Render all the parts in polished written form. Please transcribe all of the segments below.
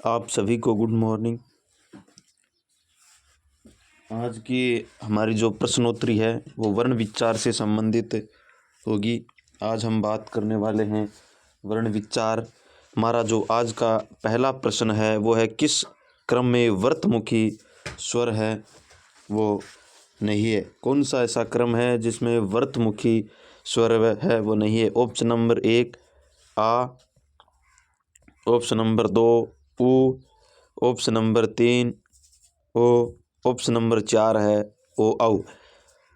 आप सभी को गुड मॉर्निंग। आज की हमारी जो प्रश्नोत्तरी है वो वर्ण विचार से संबंधित होगी। आज हम बात करने वाले हैं वर्ण विचार। हमारा जो आज का पहला प्रश्न है वो है, किस क्रम में वर्तमुखी स्वर है वो नहीं है। कौन सा ऐसा क्रम है जिसमें वर्तमुखी स्वर है वो नहीं है। ऑप्शन नंबर 1 आ, ऑप्शन नंबर 2 उ, ऑप्शन नंबर 3 ओ, ऑप्शन नंबर 4 है ओ औ।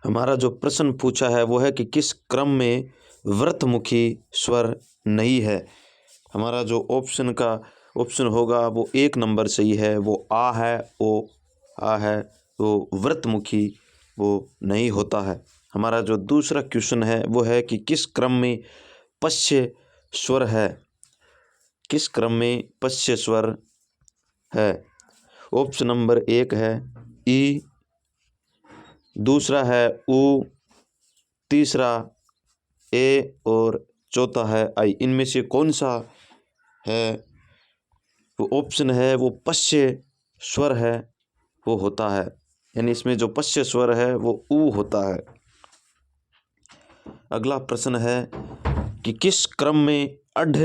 हमारा जो प्रश्न पूछा है वो है कि किस क्रम में वर्तमुखी स्वर नहीं है। हमारा जो ऑप्शन होगा वो 1 नंबर सही है, वो आ है, ओ आ है, वो वर्तमुखी वो नहीं होता है। हमारा जो दूसरा क्वेश्चन है वो है कि किस क्रम में पश्य स्वर है। किस क्रम में पश्य स्वर है। ऑप्शन नंबर 1 है ई, दूसरा है उ, तीसरा ए और चौथा है आई। इनमें से कौन सा है वो ऑप्शन है वो पश्य स्वर है वो होता है। यानी इसमें जो पश्य स्वर है वो उ होता है। अगला प्रश्न है कि किस क्रम में अढ़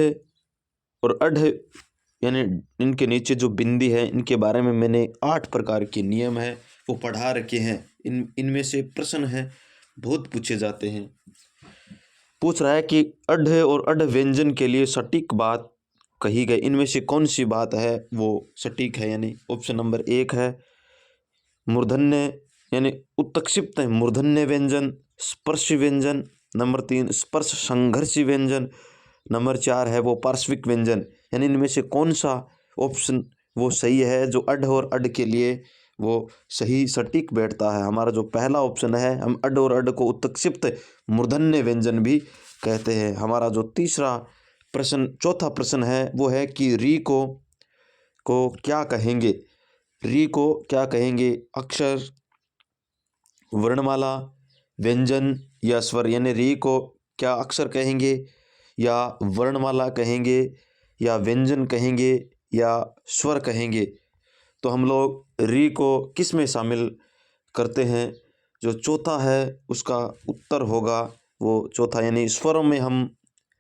और अढ़ यानी इनके नीचे जो बिंदी है इनके बारे में मैंने 8 प्रकार के नियम है वो पढ़ा रखे हैं। इनमें से प्रश्न है बहुत पूछे जाते हैं। पूछ रहा है कि अढ़ और अढ़ व्यंजन के लिए सटीक बात कही गई, इनमें से कौन सी बात है वो सटीक है। यानी ऑप्शन नंबर 1 है मूर्धन्य यानी उत्क्षिप्त मूर्धन्य व्यंजन, स्पर्श व्यंजन। नंबर 3 स्पर्श संघर्षी व्यंजन। नंबर 4 है वो पार्श्विक व्यंजन। यानी इनमें से कौन सा ऑप्शन वो सही है जो अढ़ और अढ़ के लिए वो सही सटीक बैठता है। हमारा जो पहला ऑप्शन है, हम अढ़ और अढ़ को उत्क्षिप्त मूर्धन्य व्यंजन भी कहते हैं। हमारा जो चौथा प्रश्न है वो है कि री को क्या कहेंगे। री को क्या कहेंगे, अक्षर, वर्णमाला, व्यंजन या स्वर। यानी री को क्या अक्षर कहेंगे या वर्णमाला कहेंगे या व्यंजन कहेंगे या स्वर कहेंगे। तो हम लोग री को किस में शामिल करते हैं। जो चौथा है उसका उत्तर होगा वो चौथा, यानी स्वरों में हम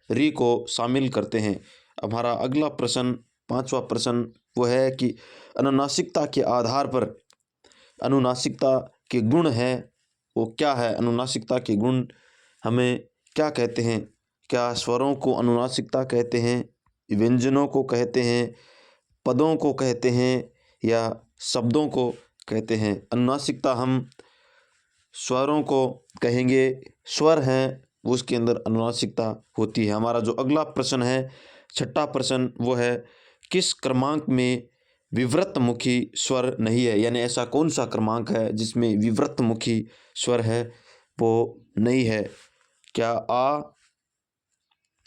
री को शामिल करते हैं। हमारा अगला प्रश्न, पांचवा प्रश्न वो है कि अनुनासिकता के आधार पर अनुनासिकता के गुण है वो क्या है। अनुनासिकता के गुण हमें क्या कहते हैं। क्या स्वरों को अनुनासिकता कहते हैं, व्यंजनों को कहते हैं, पदों को कहते हैं या शब्दों को कहते हैं। अनुनासिकता हम स्वरों को कहेंगे, स्वर हैं उसके अंदर अनुनासिकता होती है। हमारा जो अगला प्रश्न है, छठा प्रश्न वो है किस क्रमांक में विवृतमुखी स्वर नहीं है। यानी ऐसा कौन सा क्रमांक है जिसमें विवृतमुखी स्वर है वो नहीं है। क्या आ,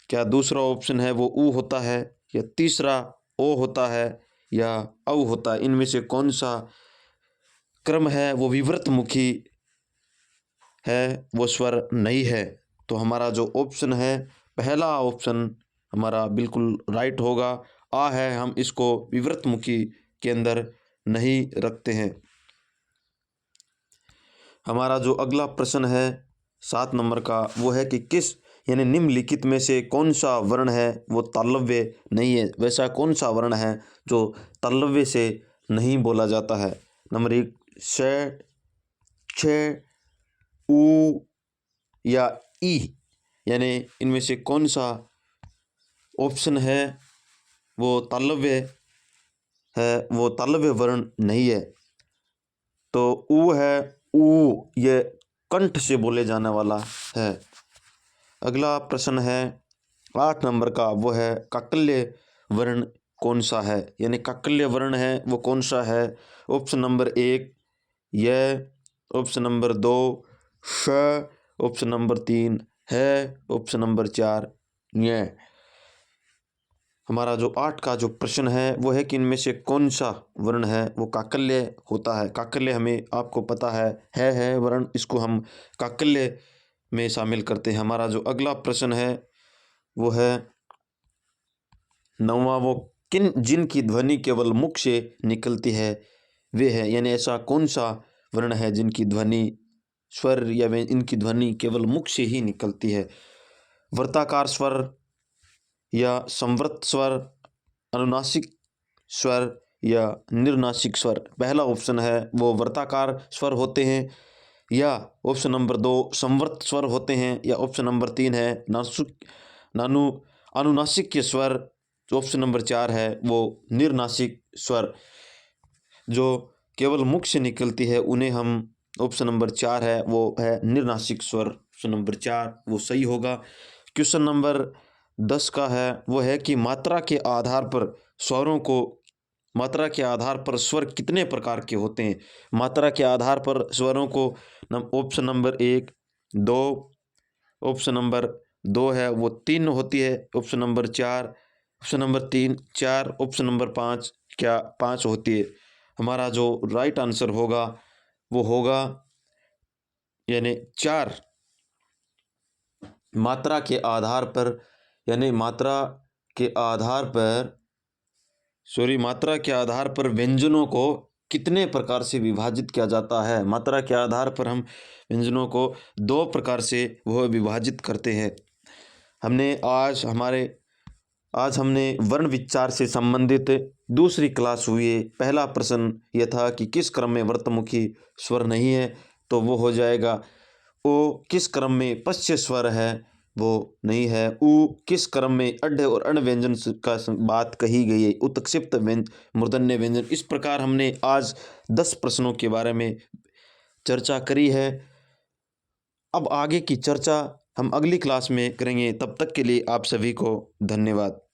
क्या दूसरा ऑप्शन है वो उ होता है, या तीसरा ओ होता है, या औ होता है। इनमें से कौन सा क्रम है वो विवृतमुखी है वो स्वर नहीं है। तो हमारा जो ऑप्शन है पहला ऑप्शन हमारा बिल्कुल राइट होगा, आ है। हम इसको विवृतमुखी के अंदर नहीं रखते हैं। हमारा जो अगला प्रश्न है 7 नंबर का वो है कि किस यानी निम्नलिखित में से कौन सा वर्ण है वो तालव्य नहीं है। वैसा कौन सा वर्ण है जो तालव्य से नहीं बोला जाता है। नंबर 1 श, छ, उ या ई। यानी इनमें से कौन सा ऑप्शन है वो तालव्य है, वो तालव्य वर्ण नहीं है। तो उ है, उ ये कंठ से बोले जाने वाला है। अगला प्रश्न है 8 नंबर का वो है काकल्य वर्ण कौन सा है। यानी काकल्य वर्ण है वो कौन सा है। ऑप्शन नंबर 1 यह, ऑप्शन नंबर 2 श, ऑप्शन नंबर 3 है, ऑप्शन नंबर 4 यह। हमारा जो 8 का जो प्रश्न है वो है कि इनमें से कौन सा वर्ण है वो काकल्य होता है। काकल्य हमें आपको पता है वर्ण, इसको हम काकल्य में शामिल करते हैं। हमारा जो अगला प्रश्न है वो है 9वां, वो किन जिन की ध्वनि केवल मुख से निकलती है वे है, यानी ऐसा कौन सा वर्ण है जिनकी ध्वनि स्वर या इनकी ध्वनि केवल मुख से ही निकलती है। वर्ताकार स्वर या संवृत स्वर, अनुनासिक स्वर या निर्नासिक स्वर। पहला ऑप्शन है वो वर्ताकार स्वर होते हैं, या ऑप्शन नंबर 2 संवृत स्वर होते हैं, या ऑप्शन नंबर 3 है नासुक नानु अनुनासिक के स्वर। ऑप्शन नंबर 4 है वो निर्नासिक स्वर जो केवल मुख से निकलती है, उन्हें हम ऑप्शन नंबर 4 है वो है निर्नासिक स्वर। ऑप्शन नंबर 4 वो सही होगा। क्वेश्चन नंबर 10 का है वो है कि मात्रा के आधार पर स्वरों को मात्रा के आधार पर स्वर कितने प्रकार के होते हैं। मात्रा के आधार पर स्वरों को ऑप्शन नंबर 1 2, ऑप्शन नंबर 2 है वो 3 होती है, option number 4, option number 3 4, option number 5 क्या 5 होती है। हमारा जो राइट आंसर होगा वो होगा यानी 4। मात्रा के आधार पर, यानी मात्रा के आधार पर व्यंजनों को कितने प्रकार से विभाजित किया जाता है। मात्रा के आधार पर हम व्यंजनों को 2 प्रकार से वह विभाजित करते हैं। आज हमने वर्ण विचार से संबंधित दूसरी क्लास हुई है। पहला प्रश्न यह था कि किस क्रम में वर्तमुखी स्वर नहीं है, तो वो हो जाएगा ओ। किस क्रम में पश्य स्वर है, वो नहीं है। उ किस क्रम में अड्ढ और अण व्यंजन का बात कही गई है, उत्क्षिप्त मूर्धन्य व्यंजन। इस प्रकार हमने आज 10 प्रश्नों के बारे में चर्चा करी है। अब आगे की चर्चा हम अगली क्लास में करेंगे। तब तक के लिए आप सभी को धन्यवाद।